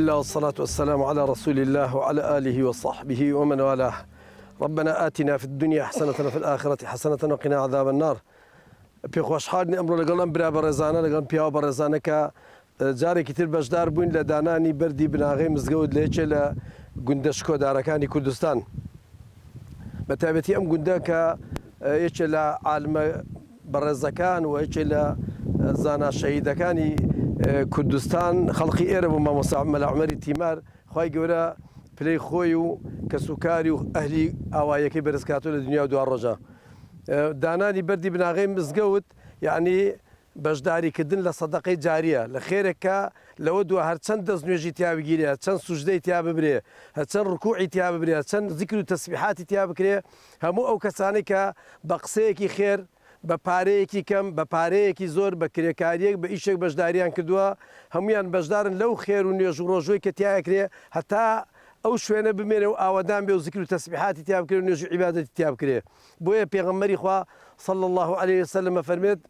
لله والصلاة والسلام على رسول الله وعلى آله وصحبه ومن والاه. ربنا آتنا في الدنيا حسنة وفي الآخرة حسنة وقنا عذاب النار. في خوشحالني أمر لقلم برا برزانة لقلم بيا برزانة كجاري كتير بجدار بوين لداناني بردي بناغي مزجود ليش لا جندشكو داركاني كردستان. بتابتي أم جندك إيش لا عالم برزكان وإيش لا زانا شهيدكاني كردستان خلقي إيرب وما مستعمل عمري تيمار خواي جورا بلي خويو كسكاري وأهلي أوايكي برزكاتو للدنيا ودوار رجاء داناني بردي بناغي مزجود يعني بجداري كدن لصدقة جارية لخيرك لودوا هرتشن دزنيجي تياب جيري هرتشن سجدة تياب بري هرتشن ركوعي تياب بري هرتشن ذكر وتسبيحات تياب كري همو أو كسانك بقسيكي خير بپارەیەکی کەم بەپارەیەکی زۆر بە کرێکاریەک بە ئیشێک بەشداریان کردووە هەمویان بەشدارن لەو خێر و نوێژ و ڕۆژۆی کە تیاکرێ هەتا ئەو شوێنە بمێنێ و ئاوادان بێ و ذکر و تەسبیحاتی تیاب کرێ و نوێژ و عیبادەتی تیاب کرێ بۆیە پێغەمبەری خوا صلى الله عليه وسلم فەرمێت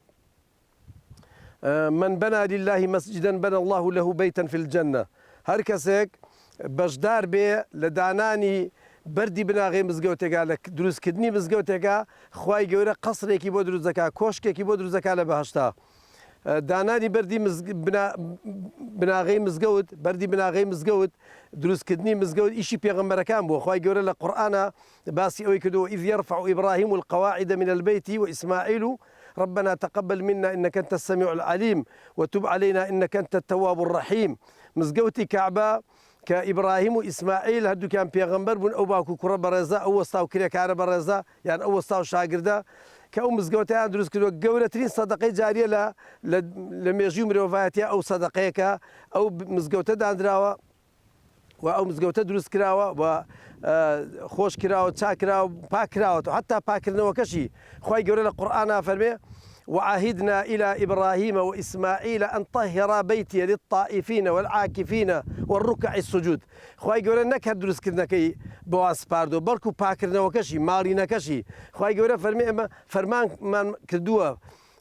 من بنى لله مسجدا بنى الله له بيتا في الجنة هەر کەسێک بەشدار بێ لە دانانی بردی بناغی مزگەوتێکا لە دروستکردنی مزگەوتێکا خوای گەورە قەسرێکی بۆ دروست دەکات کۆشکێکی بۆ دروست دەکات لە بەهەشتا دانانی بردی بناغی مزگەوت بردی بناغی مزگەوت دروستکردنی مزگەوت ئیشی پێغەمبەرەکان بووە خوای گەورە لە قورئانە باسی ئەوەی کردووە إذ يرفع إبراهيم القواعد من البيت وإسماعيل ربنا تقبل منا إنك أنت السميع العليم وتب علينا إنك أنت التواب الرحيم مزگەوتی کعبە كإبراهيم وإسماعيل هدو كان بيغمبر بون أو باكو كرة برزا أو وستاو كريكارة برزا يعني أو وستاو شاگردا كأو مزگەوتیان دروست کردووە گەورەترین سەدەقەی جاریە لە مێژووی مرۆڤایەتیە ئەو سەدەقەیەکە ئەو مزگەوتە دانراوە و ئەو مزگەوتە دروست کراوە و خۆش کراوە چاکراوە پاکراوەەوە حتا پاکردنەوەکەشی خوای گەورە لە قورئانە فەرمێ وعهدنا إلى إبراهيم وإسماعيل أن طهر بيتي للطائفين والعاكفين والركع السجود خواهي قولا نكهر دروس كردنكي بواس باردو بلكو باكرنوكشي مارينكشي خواهي قولا فرمان من كردوه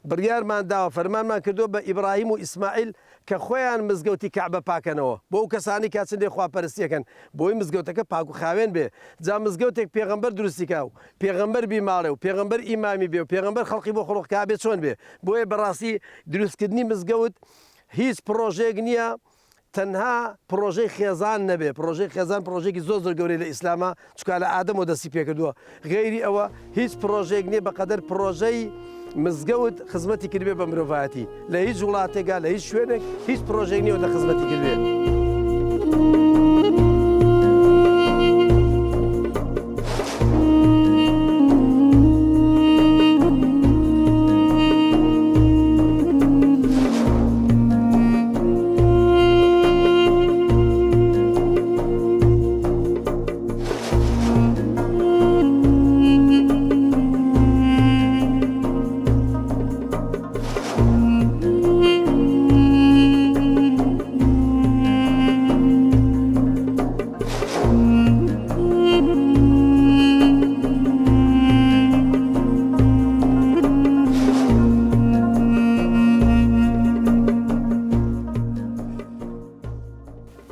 بڕیار ماداوە فەرمانمان کردووە بە ئیبراهیم و ئیسماعیل کە خۆیان مزگەوتی کەعبە پاکەنەوە بۆ ئەو کەسانی کاچن لێ خواپەرستیەکەن بۆی مزگەوتەکە پاک و خاوێن بێ جا مزگەوتێک پێغەمبەر دروستیکا و پێغەمبەر بیماڵێ و پێغەمبەر ئیمامی بێ و پێغەمبەر خەڵقی بۆ خۆڵقا بێ چۆن بێ بۆیە بەڕاستی دروستکردنی مزگەوت هیچ پرۆژەیەک نییە تەنها پرۆژەی خێزان نەبێ پرۆژەی خێزان پرۆژێکی زۆر گەورەی لە ئیسلامە چکە لە ئادەمەوە دەستی پێکردووە غێری ئەوە هیچ پرۆژەیەک نییە بەقەدەر پرۆژەی مزگەوت خزمەتی کردبێ بە مرۆڤایەتی لە هیچ وڵاتێکا لە هیچ شوێنێک هیچ پرۆژێک نییە لە خزمەتی کردبێ.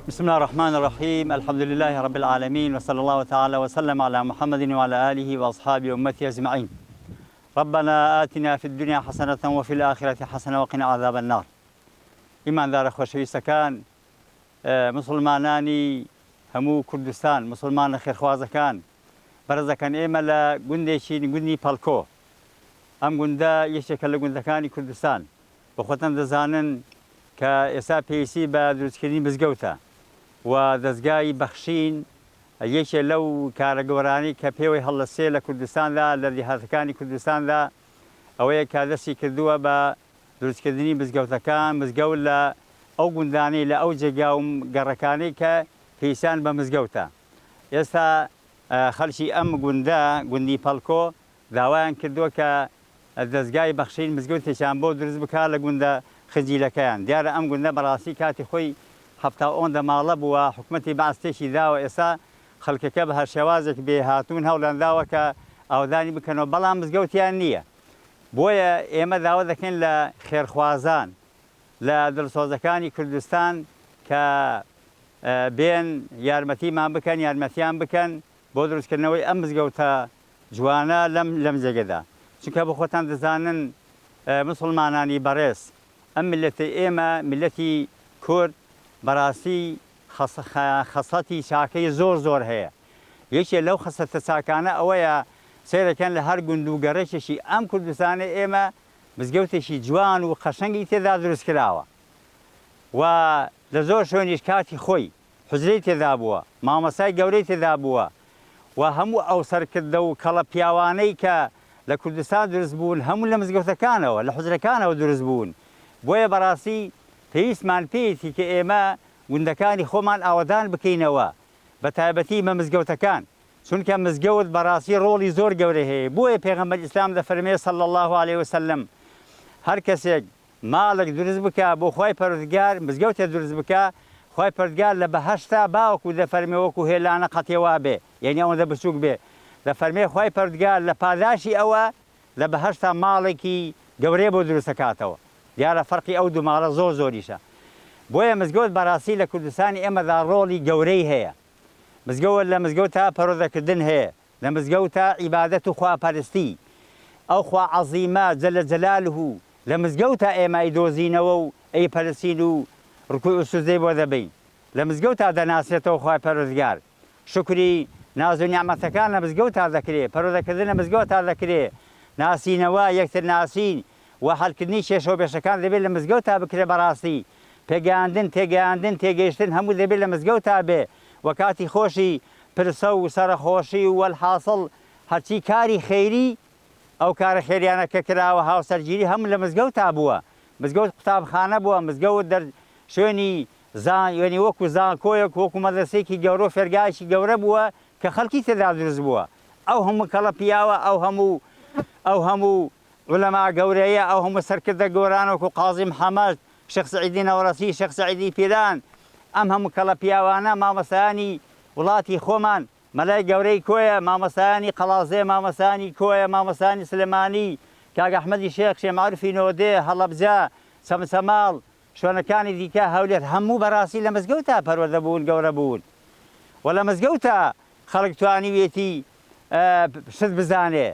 بسم الله الرحمن الرحيم الحمد لله رب العالمين وصلى الله تعالى وسلم على محمد وعلى آله وأصحابه وأمته أجمعين. ربنا آتنا في الدنيا حسنة وفي الآخرة حسنة وقنا عذاب النار. إيمان دار خوشویستەکان مسلمانانی هەموو کوردستان مسلمان خێرخوازەکان بەرزەکەن ئێمە لە گوندێکی گوندی پەڵکۆ ئەم گوندە یەکێکە لە گوندەکانی کوردستان بە خۆتان دەزانن کە ئێستا پێویستی بە دروستکردنی مزگەوتە و دەستگای بەخشین یەکێ لەو کارە گەورانی کە پێوەی هەڵدەسێ لە کوردستاندا لە دیهاتەکانی کوردستاندا ئەوەیە کە دەستی کردووە بە دروستکردنی مزگەوتەکان مزگەوت لە ئەو گوندانەی لە ئەو جێگا و گەڕەکانەی کە پێویستیان بە مزگەوتە. ئێستا خەڵکی ئەم گوندە گوندی پەڵکۆ داوایان کردووە کە دەستگای بەخشین مزگەوتێکیان بۆ دروست بکات لە گوندە خجیلەکەیان دیارە ئەم گوندە بەڕاستی کاتی خۆی هەفتا ئۆندە ماڵە بووە حکومەتی باستێکی داوە ئێستا خەڵکەکە بە هەر شێوازێک بێ هاتوون هەوڵانداوە کە ئاودانی بکەنەوە بەڵام مزگەوتیان نییە بۆیە ئێمە داوا دەکەین لە خێرخوازان لە دڵسۆزەکانی کوردستان کە بێن یارمەتیمان بکەن یارمەتیان بکەن بۆ دروستکردنەوەی ئەم مزگەوتە جوانە لەم جێگەدا چونکە بە خۆتان دەزانن مسلمانانی بەڕێز ئەم ملەتی ئێمە ملەتی کورد بەڕاستی خەسەتی چاکەی زۆر هەیە یەکێ لەو خەسەتە چاکانە ئەوەیە سیرەکەن لە هەر گوند و گەڕێکێکی ئەم کوردستانە ئێمە مزگەوتێکی جوان و قەشەنگی تێدا دروست کراوە و لە زۆر شوێنیش کاتی خۆی حوزرەی تێدا بووە مامەسای گەورەی تێدا بووە و هەموو ئەو سەرکردە و کەڵە پیاوانەی کە لە کوردستان دروست بوون هەموو لە مزگەوتەکانەوە لە حوزرەکانەوە دروست بوون بۆیە بەڕاستی پێویستمان پێیەتی کە ئێمە گوندەکانی خۆمان ئاوەدان بکەینەوە بە تایبەتی مە مزگەوتەکان چونکە مزگەوت بەڕاستی ڕۆڵی زۆر گەورە هەیە بۆیە پێغەمبەر ئیسلام دەفەرمێ صلی الله علیه وسلم هەر کەسێک ماڵێک دروست بکە بۆ خۆی پەروەردگار مزگەوتێ دروست بکە خۆی پەروەردگار لە بەهەشتا باوەکو دەفەرمێ وەکو هێلانە قەتێوا بێ یعنی ئەوەندە بچووک بێ دەفەرمێ خۆی پەروەردگار لە پاداشی ئەوە لە بەهەشتا ماڵێکی گەورەی بۆ دروست دەکاتەوە دیارە فەرقی ئەو دوو ماڵە زۆریشە بۆیە مزگەوت بەڕاستی لە کوردستانی ئێمەدا ڕۆڵی گەورەی هەیە مزگەوت لە مزگەوتە پەرۆدەکردن هەیە لە مزگەوتە عیبادەت و خواپەرستی ئەو خوا عەزیمە جەلە جەلالوه لە مزگەوتە ئێمە ئەیدۆزینەوە و ئەیپەرستین و ڕکوع و سوجدەی بۆ دەبین لە مزگەوتە دەناسرێتەوە خوای پەروەردگار شکری ناز و نیعمەتەکان لە مزگەوتە دەکرێت پەرۆدەکردن لە مزگەوتە دەکرێت ناسینەوە یەکتر ناسین و هەڵکردنی کێشە و بێشەکان دەبێت لە مزگەوتە بکرێ بەڕاستی پێگەیاندن تێگەیشتن هەموو دەبێت لە مزگەوتە بێ و کاتی خۆشی پرسە و سەرخۆشی و وەلحاصڵ هەرچی کاری خەیری ئەو کارە خێریانە کە کراوە هاوسەرگیری هەموو لە مزگەوتە بووە مزگەوت قوتابخانە بووە مزگەوت شوێنی وێنی وەکو زانکۆیەک وەکو مەدرسەیەکی گەورە و فێرگایکی گەورە بووە کە خەڵکی تێدا دروست بووە ئەو هەموو کەڵە پیاوە ئەو هەموو عولەما گەورەیە ئەو هەموو سەرکردە گۆران وەکو قازی محەممەد شێخ سەعیدی نەوڕەسی شێخ سەعیدی پیران ئەم هەموو کەڵە پیاوانە مامەسایانی وڵاتی خۆمان مەلای گەورەی کۆیە مامەسایانی قەڵازێ مامەسانی کۆیە مامەسانی سلێمانی کاک ئەحمەدی شێخ شێخ معروفی نۆدێ هەڵەبجە سەمسەماڵ شوێنەکانی دیکە هەولێر هەموو بەڕاستی لە مزگەوتە پەروەردە بوون گەورە بوون و لە مزگەوتە خەڵک توانیوێتی شت بزانێ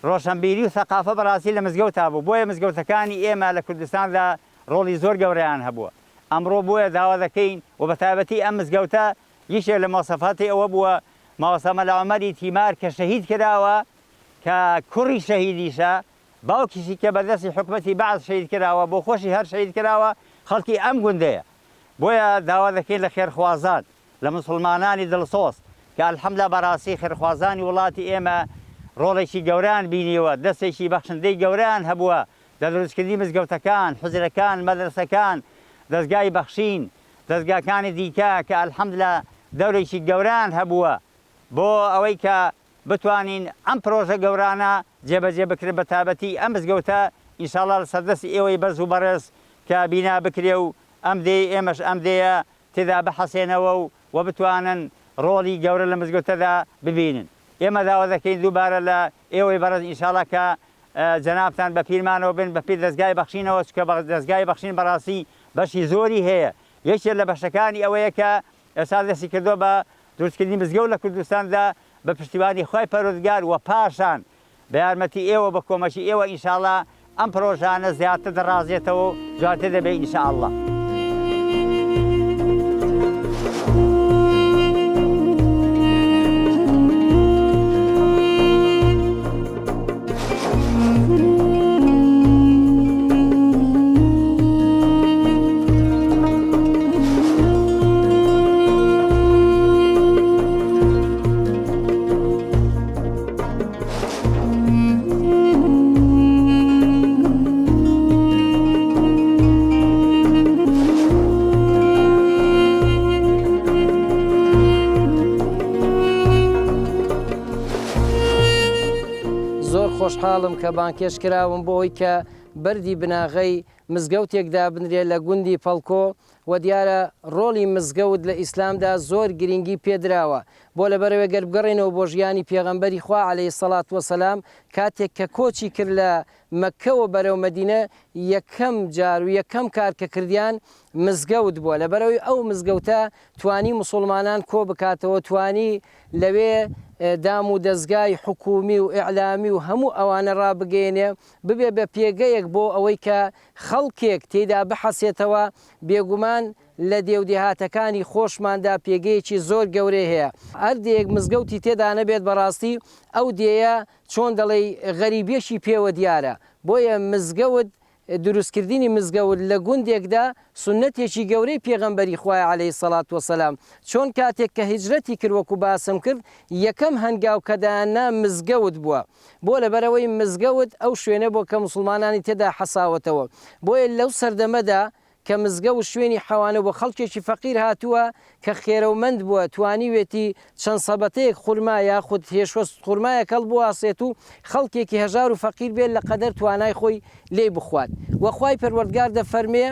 ڕۆشنبیری و ثەقافە بەڕاستی لە مزگەوتە بوو بۆیە مزگەوتەکانی ئێمە لە کوردستاندا ڕۆڵی زۆر گەورەیان هەبووە ئەمڕۆ بۆیە داوا دەکەین و بە تایبەتی ئەم مزگەوتە یەکێک لە مەواصفاتی ئەوە بووە ماوەسە مەلا عومەری تیمار کە شەهید کراوە کە کوڕی شەهیدیشە باوکیشی کە بەدەستی حکومەتی بەعەز شەهید کراوە بۆ خۆشی هەر شەهید کراوە خەڵکی ئەم گوندەیە بۆیە داوا دەکەین لە خێرخوازان لە مسلمانانی دڵسۆز کە ئەلحەمدوللا بەڕاستی خێرخوازانی وڵاتی ئێمە ڕۆڵێکی گەوران بینیوە دەستێکی بەخشندەی گەوران هەبووە لە دروستکردنی مزگەوتەکان حوزرەکان مەدرسەکان دەستگای بەخشین دەستگاکانی دیکە کە ئەلحەمدوللا دەورێکی گەوران هەبووە بۆ ئەوەی کە بتوانین ئەم پرۆژە گەورانە جێبەجێ بکرێت بە تایبەتی ئەم مزگەوتە ئینشاءڵڵا لە سەردەستی ئێوەی بەرز و بەڕێز کە بینا بکرێ و ئەم دێ ئێمەش ئەم دەیە تێدا بەحەسێنەوە و بتوانن ڕۆڵی گەورە لە مزگەوتەدا ببینن ئێمە داوا دەکەین دووبارە لە ئێوەی بەڕێز ئینشاءڵڵا کە جەنابتان بە پیرمانەوە بن بە پیر دەستگای بەخشینەوە چکە دەستگای بەخشین بەڕاستی بەشی زۆری هەیە یەکێک لە بەشەکانی ئەوەیە کە ئێستا دەستی کردووە بە دروستکردنی مزگەوت لە کوردستاندا بە پشتیوانی خۆی پەروەردگار و پاشان بە یارمەتی ئێوە بە کۆمەکی ئێوە ئینشاءڵڵا ئەم پرۆژانە زیاتر دەڕازێتەوە و جوانتر دەبێت ئینشاءڵڵا. خۆشحاڵم کە بانکێش کراوم بۆ ئەوەی کە بەردی بناغەی مزگەوتێکدا بنرێت لە گوندی پەڵکۆ و دیارە ڕۆڵی مزگەوت لە ئیسلامدا زۆر گرنگی پێدراوە بۆ لەبەرەوە گەر بگەڕێنەوە بۆ ژیانی پێغەمبەری خوا عەلەیهی سەڵات وەسەلام کاتێک کە کۆچی کرد لە مەککەوە بەرەو مەدینە یەکەم جار و یەکەم کار کە کردیان مزگەوت بووە لەبەرەوەی ئەو مزگەوتە توانی مسلمانان کۆ بکاتەوە توانی لەوێ دام و دەستگای حکومی و ئیعلامی و هەموو ئەوانە ڕابگەێنێ ببێ بە پێگەیەک بۆ ئەوەی کە خەڵکێک تێدا بحەسێتەوە بێگومان لە دێودێهاتەکانی خۆشماندا پێگەیەکی زۆر گەورەی هەیە هەردێک مزگەوتی تێدا نەبێت بەڕاستی ئەو دێیە چۆن دەڵێ غەریبێشی پێوە دیارە بۆیە مزگەوت دروستکردنی مزگەوت لە گوندێکدا سنەتێکی گەورەی پێغەمبەری خوای عەلەیهی سەڵات وەسەلام چۆن کاتێک کە هیجرەتی کرد وەکو باسم کرد یەکەم هەنگاو کەدانا مزگەوت بووە بۆ لەبەرەوەی مزگەوت ئەو شوێنە بۆ کە مسلمانانی تێدا حەساوەتەوە بۆیە لەو سەردەمەدا کە مزگەوت شوێنی حەوانە بۆ خەڵکێکی فەقیر هاتووە کە خێرەومەند بووە توانیوێتی چەند سەبەتەیەک خورما یاخود هێشوەست خورمایە کەڵ بواسێت و خەڵکێکی هەژار و فەقیر بێت لە قەدەر توانای خۆی لێ بخوات وەخوای پەروەردگار دەفەرمێ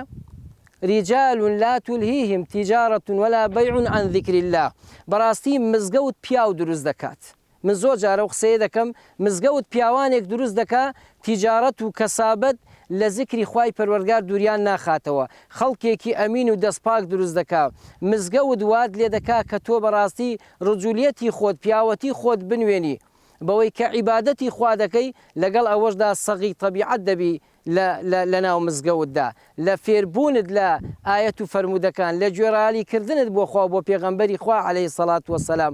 رجال لا تلهيهم تجارة ولا بيع عن ذكر الله بەڕاستی مزگەوت پیاو دروست دەکات من زۆر جارە و قسەیە دەکەم مزگەوت پیاوانێک دروست دەکا تیجارەت و کەسابەت لە زیکری خوای پەروەردگار دووریان ناخاتەوە خەڵکێکی ئەمین و دەستپاک دروست دەکا مزگەوت وات لێ دەکا کە تۆ بەڕاستی ڕجولیەتی خۆت پیاوەتی خۆت بنوێنی بەوەی کە عیبادەتی خوا دەکەی لەگەڵ ئەوەشدا سەغی تەبیعەت دەبی لە ناو مزگەوتدا لە فێربوونت لە ئاەت و فەرمودەکان لە گوێڕالیکردنت بۆ خوا بۆ پێغەمبەری خوا عەلەیهی سەڵات وەسەلام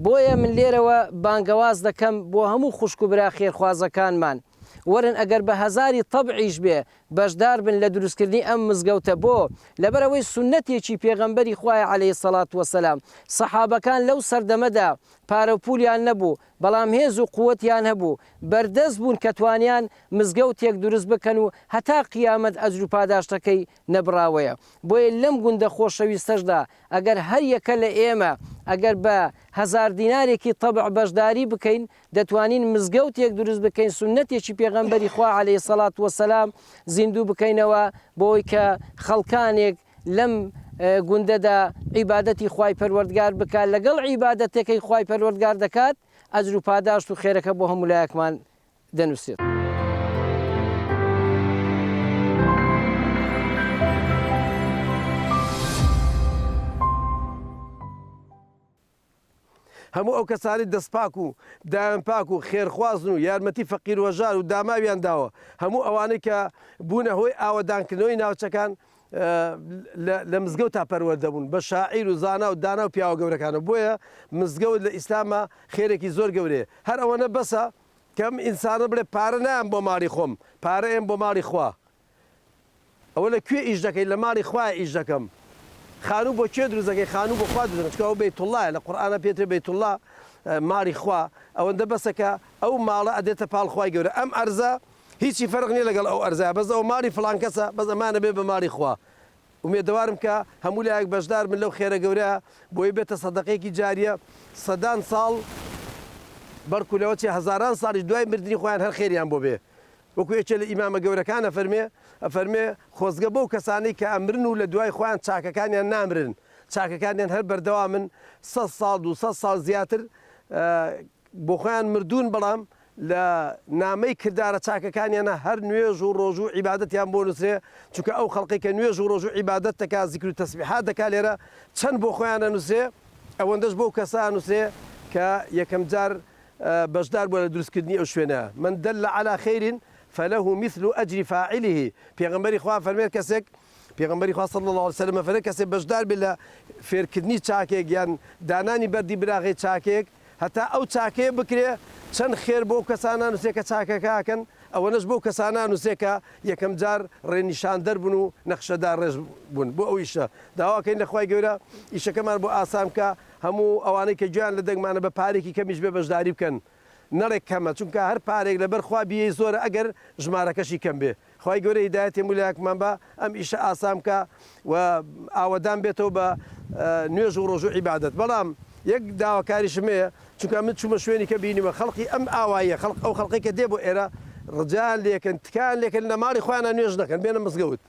بۆیە من لێرەوە بانگەواز دەکەم بۆ هەموو خوشک و برا خێرخوازەکانمان وەرن ئەگەر بە هەزاری تەبعیش بێ بەشدار بن لە دروستکردنی ئەم مزگەوتە بۆ لەبەرەوەی سنەتێکی پێغەمبەری خوای عەلەیهی سەڵات وەسەلام سەحابەکان لەو سەردەمەدا پارە و پولیان نەبوو بەڵام هێز و قووەتیان هەبوو بەردەست بوون کە توانیان مزگەوتێک دروست بکەن و هەتا قیامەت ئەجر و پاداشتەکەی نەبراوەیە بۆیە لەم گوندە خۆشەویستەشدا ئەگەر هەر یەکە لە ئێمە ئەگەر بە هەزار دینارێکی تەبع بەشداری بکەین دەتوانین مزگەوتێک دروست بکەین سنەتێکی پێغەمبەری خوا عەلەیهی سەڵات وەسەلام زیندوو بکەینەوە بۆی کە خەڵکانێک لەم گوندەدا عیبادەتی خوای پەروەردگار بکات لەگەڵ عیبادەتەکەی خوای پەروەردگار دەکات ئەجر و پاداشت و خێرەکە بۆ هەموو لایەکمان دەنووسێت. هەموو ئەو کەسانی دەستپاک و دایان پاک و خێرخوازن و یارمەتی فەقیر وەژار و داماویان داوە هەموو ئەوانەی کە بوونە هۆی ئاوەدانکردنەوەی ناوچەکان لە مزگەوت تا پەروەردەبوون بە شاعیر و زانا و دانا و پیاوە گەورەکانە بۆیە مزگەوت لە ئیسلامە خێرێکی زۆر گەورەیە هەر ئەوەنە بەسە کەم ئینسانە بڵێ پارە نام بۆ ماڵی خۆم پارە ئێم بۆ ماڵی خوا ئەوە لە کوێ ئیش دەکەی لە ماڵی خوای ئیش دەکەم خانوو بۆ کێ دروست دەکەی خانوو بۆ خوا دروست دەکەی ئەو بەیتوڵڵایە لە قورئانە پێترێ بەیتوڵڵا ماڵی خوا ئەوەندە بەسەکە ئەو ماڵە ئەدێتە پاڵ خوای گەورە ئەم ئەرزە هیچی فەرق نییە لەگەڵ ئەو ئەرزە بەس ئەو ماڵی فڵان کەسە بەس ئەمانە بێ بە ماڵی خوا ومێدەوارم کە هەموو لایەک بەشدار من لەو خێرە گەورەیە بۆی بێتە سەدەقەیەکی جاریە سەدان ساڵ بەرکو لەوەچی هەزاران ساڵی دوای مردنی خۆیان هەر خێریان بۆ بێ وەکو یەکێ لە ئیمامە گەورەکانە ئەفەرمێ خۆزگە بەو کەسانەی کە ئەمرن و لە دوای خۆیان چاکەکانیان نامرن چاکەکانیان هەر بەردەوامن 100 ساڵ 200 ساڵ زیاتر بۆ خۆیان مردوون بەڵام لە نامەی کردارە چاکەکانیانە هەر نوێژ و ڕۆژ و عیبادەتیان بۆ نووسێ چونکە ئەو خەڵقی کە نوێژ و ڕۆژ و عیبادەت دەکا زیکر و تەسبیحات دەکا لێرە چەند بۆ خۆیان ئەنووسێ ئەوەندەش بۆ کەسە ئەنووسێ کە یەکەم جار بەشدار بووە لە دروستکردنی ئەو شوێنە من دل على خير فله مثل أجر فاعله پێغەمبەری خوا فەرمێت کەسێک پێغەمبەری خوا صلی الله علیه وسلم فەرمێت کەسێک بەشدار بێت لە فێرکردنی چاکێک یان دانانی بەردی براغی چاکێک هەتا ئەو چاکەیە بکرێ چەند خێر بۆ کەسانە نووسێ کە چاکەکەکەن ئەوەنەش بۆ کەسانە نووسێ کە یەکەم جار ڕێنیشاندەر بوون و نەخشەدار ڕێژ بوون بۆ ئەو ئیشە داواکەین لەخوای گەورە ئیشەکەمان بۆ ئاسان کە هەموو ئەوانەی کە گویان لە دەنگمانە بە پارێکی کەمیش بێ بەشداری بکەن نەڕێک کەمە چونکە هەر پارێک لەبەر خوا بیەی زۆرە ئەگەر ژمارەکەشی کەم بێ خی گەورە هیدایەتی مولایەکمان بە ئەم ئیشە ئاسام کە و ئاوەدان بێتەوە بە نوێژ و ڕۆژ و عیبادەت بەڵام یەک داواکاریشم هەیە چونکە من چوومە شوێنی کە بینیوە خەڵقی ئەم ئاوایە ئەو خەڵقی کە دێ بۆ ئێرە ڕجال لێکن تکان لێکن لە ماڵی خۆیانە نوێژ نەکەن بێنە مزگەوت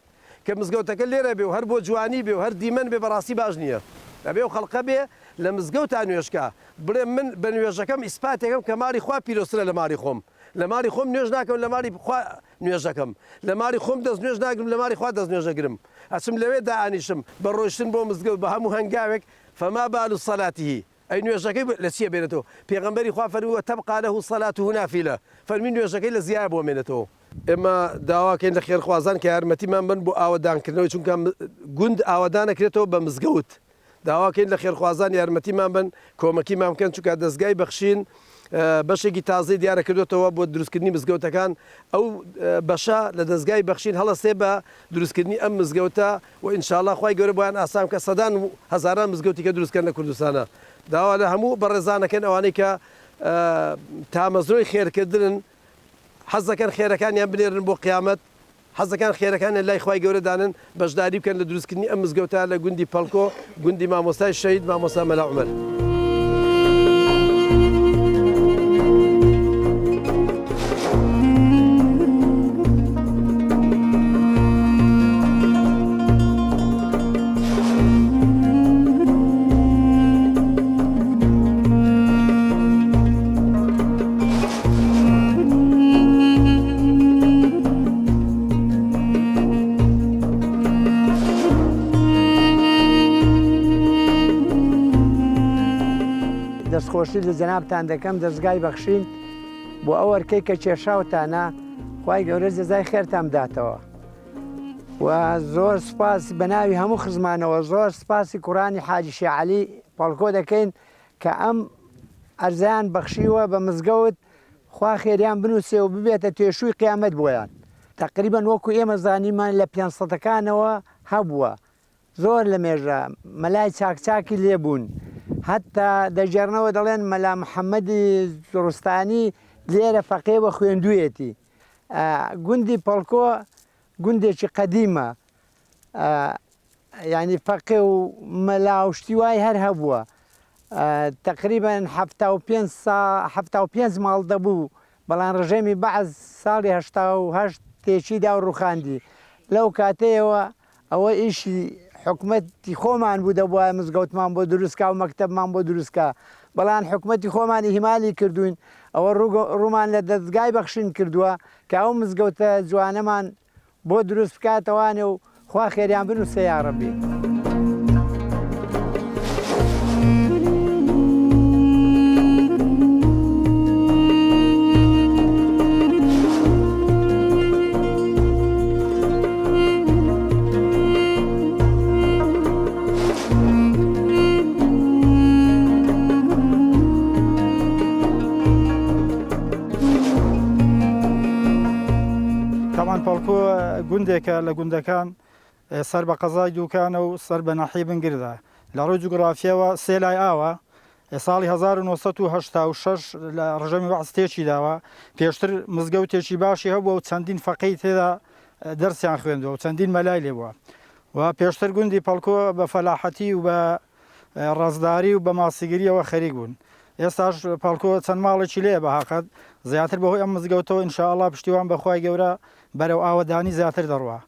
کە مزگەوتەکە لێرە بێ و هەر بۆ جوانی بێ و هەر دیمەن بێ بەڕاستی باش نییە ئەبێ و خەڵقە بێ لە مزگەوت تا نوێژکە بڵێ من بە نوێژەکەم ئیسپاتێکم کە ماری خوا پیرۆسرە لە ماری خۆم لە ماری خۆم نوێژ ناکەم لە ماری خوا نوێژەکەم لە ماری خۆم دەست نوێژ ناگرم لە ماری خوا دەست نوێژەگرم ئەچم لەوێ دائانیشم بە ڕۆیشتن بۆ مزگەوت بە هەموو هەنگاوێک فما بال صلاتیه ئەی نوێژەکەی لە چیە بێنێتەوە پێغەمبەری خوا فەرمووە تەبقا له صلاته نافلة فەرمی نوێژەکەی لە زیایە بۆ مێنێتەوە ئێمە داواکەین لە خێرخوازان کە یارمەتیمان بن بۆ ئاوەدانکردنەوەی چونکە گوند ئاوەدانەکرێتەوە بە مزگەوت داواکەین لە خێرخوازان یارمەتیمان بن کۆمەکیمان بکەن چونکە دەستگای بەخشین بەشێکی تازەی دیارە کردوێتەوە بۆ دروستکردنی مزگەوتەکان ئەو بەشە لە دەستگای بەخشین هەڵەسێ بە دروستکردنی ئەم مزگەوتە و ئینشاءالله خوای گەورە بۆیان ئاسام کە سەدان هەزاران مزگەوتی کە دروستکردن لە کوردستانە داوا لە هەموو بەڕێزانەکەن ئەوانەی کە تامەزرۆی خێرکردن حەزەکەن خێرەکانیان بنێرن بۆ قیامەت حەزەکان خێرەکانیان لای خوای گەورەدانن بەشداری بکەن لە دروستکردنی ئەم مزگەوتە لە گوندی پەلکۆ گوندی مامۆستای شەهید مامۆستا مەلا عومەر دەستخۆشی لە جەنابتان دەکەم دەستگای بەخشین بۆ ئەو وەرکەی کە کێشاوتانە خوای گەورە جەزای خێرتان بداتەوە و زۆر سپاس بە ناوی هەموو خزمانەوە زۆر سپاسی کوڕانی حاجی شێعەلی پەڵکۆ دەکەین کە ئەم ئەرزیان بەخشیوە بە مزگەوت خوا خێریان بنووسێ و ببێتە توێشووی قیامەت بۆیان تقریبان وەکو ئێمە زانیمان لە 500ەکانەوە هەبووە زۆر لە مێژە مەلای چاکچاکی لێبوون حتا دەژێرنەوە دەڵێن مەلا محەممەدی ڕستانی لێرە فەقێ بە خوێندوویەتی گوندی پەڵکۆ گوندێکی قەدیمە ینی فەقێ و مەلاوشتی وای هەر هەبووە تقریبان 75 ماڵ دەبوو بەڵام ڕژێمی بەعز ساڵی 1970 تێچیدا و ڕوخاندی لەو کاتەیەوە ئەوە ئیشی حکومەتی خۆمان بوو دەبووە مزگەوتمان بۆ دروستکە و مەکتەبمان بۆ دروستکە بەڵام حکومەتی خۆمانی هیمالی کردوین ئەوە ڕوومان لە دەستگای بەخشین کردووە کە ئەو مزگەوتە جوانەمان بۆ دروست بکاتەوانێ و خوا خێریان بنووسێ یا ڕەبی پەڵکۆ گوندێکە لە گوندەکان سەر بە قەزای دووکانە و سەر بە ناحی بنگردا لە ڕووی جوگرافیەوە سێ لای ئاوە ساڵی 1986 لە ڕژەمی بەعز تێکی داوە پێشتر مزگەوتێکی باشی هەبووە و چەندین فەقەی تێدا دەرسیان خوێندووە و چەندین مەلای لێبووە و پێشتر گوندی پەڵکۆ بە فەلاحەتی و بە ڕازداری و بە ماسیگریەوە خەریک بوون ئێستاش پەڵکۆ چەند ماڵێکی لێ بە هاقەت زیاتر بەهۆی ئەم مزگەوتەوە ئینشاءالله پشتیوان بەخوای گەورە بەرەو ئاوەدانی زیاتر دەڕوە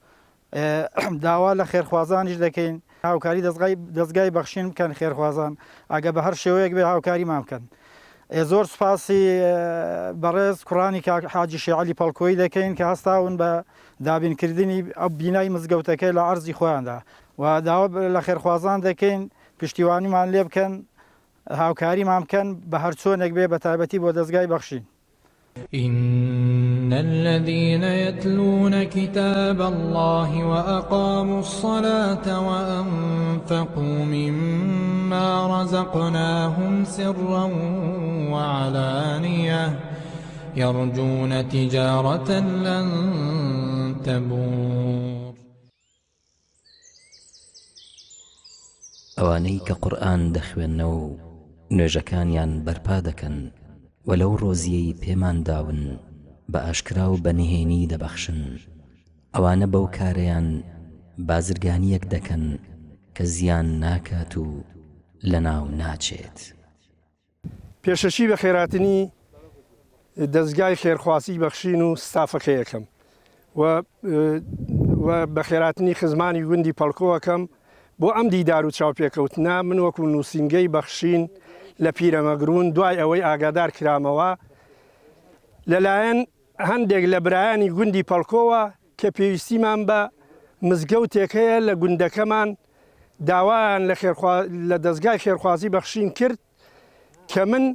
داوا لە خێرخوازانیش دەکەین هاوکاری دەستگای بەخشین بکەن خێرخوازان ئەگە بە هەر شێوەیەک بێ هاوکاریمان بکەن زۆر سپاسی بەڕێز کوڕانی حاجی شێعەلی پەڵکۆیی دەکەین کە هەستاون بە دابینکردنی ئەو بینای مزگەوتەکەی لە عەرزی خۆیاندا و داوا لە خێرخوازان دەکەین پشتیوانیمان لێ بکەن هاوکاریمان بکەن بە هەر چۆنێک بێ بە تایبەتی بۆ دەستگای بەخشین إن الذين يتلون كتاب الله وأقاموا الصلاة وأنفقوا مما رزقناهم سرا وعلانية يرجون تجارة لن تبور ئەوانەی کە قورئان دەخوێننەوە و نوێژەکانیان بەرپا دەکەن وەلەو ڕۆزیەی پێمان داون بە ئاشکرا و بەنهێنی دەبەخشن ئەوانە بەو کارەیان بازرگانیەک دەکەن کە زیان ناکات و لەناو ناچێت پێشەشی بە خێراتنی دەستگای خێرخواسی بەخشین و ستافەکەیەکەم و بە خێراتنی خزمانی گوندی پەڵکۆوەکەم بۆ ئەم دیدار و چاوپێکەوتنا من وەکو نووسینگەی بەخشین لە پیرەمەگرون دوای ئەوەی ئاگادار کرامەوە لەلایەن هەندێک لە برایانی گوندی پەڵکۆوە کە پێویستیمان بە مزگەوتێک هەیە لە گوندەکەمان داوایان لە دەستگای خێرخوازی بەخشین کرد کە من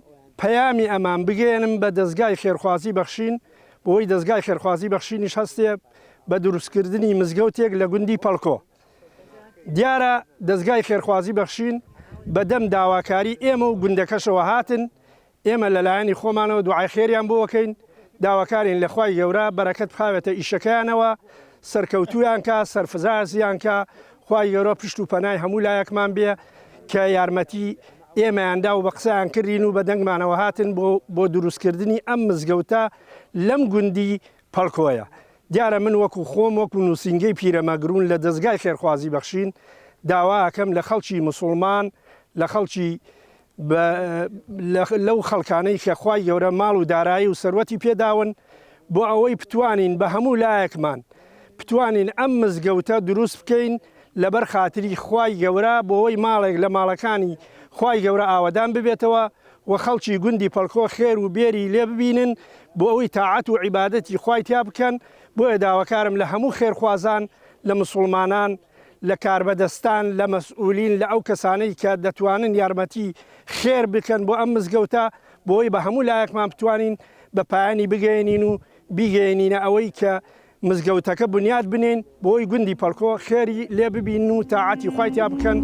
پەیامی ئەمان بگەێنم بە دەستگای خێرخوازی بەخشین بۆی دەستگای خێرخوازی بەخشینیش هەستێ بە دروستکردنی مزگەوتێک لە گوندی پەڵکۆ. دیارە دەستگای خێرخوازی بەخشین بەدەم داواکاری ئێمە و گوندەکەشەوە هاتن ئێمە لەلایەنی خۆمانەوە دوعای خێریان بۆەکەین داواکارین لە خوای گەورە بەرەکەت بخاوێتە ئیشەکەیانەوە سەرکەوتویان کە سەرفزازیان کە خوای گەورە پشت و پەنای هەموو لایەکمان بێ کە یارمەتی ئێمەیاندا و بە قسەیان کردین و بە دەنگمانەوە هاتن بۆ دروستکردنی ئەم مزگەوتە لەم گوندی پەڵکۆیە. دیارە من وەکو خۆم وەکو نووسینگەی پیرەمەگرون لە دەستگای خێرخوازی بەخشین داواکەم لە خەڵکی مسلمان لە خەڵکی لەو خەڵکانەی کە خوای گەورە ماڵ و دارایی و سەروەتی پێداون بۆ ئەوەی بتوانین بە هەموو لایەکمان بتوانین ئەم مزگەوتە دروست بکەین لەبەر خاتری خوای گەورە بۆەوەی ماڵێک لە ماڵەکانی خوای گەورە ئاوەدان ببێتەوە و خەڵکی گوندی پەڵکۆ خێر و بێری لێ ببینن بۆ ئەوەی تاعەت و عیبادەتی خوای تیا بکەن. بۆیە داواکارم لە هەموو خێرخوازان لە مسلمانان لە کاربەدەستان لە مەسئولین لە ئەو کەسانەی کە دەتوانن یارمەتی خێر بکەن بۆ ئەم مزگەوتە بۆی بە هەموو لایەکمان بتوانین بە پایانی بگەێنین و بیگەێنینە ئەوەی کە مزگەوتەکە بنیاد بنێن بۆی گوندی پەڵکۆ خێری لێ ببین و تاعەتی خوای تیا بکەن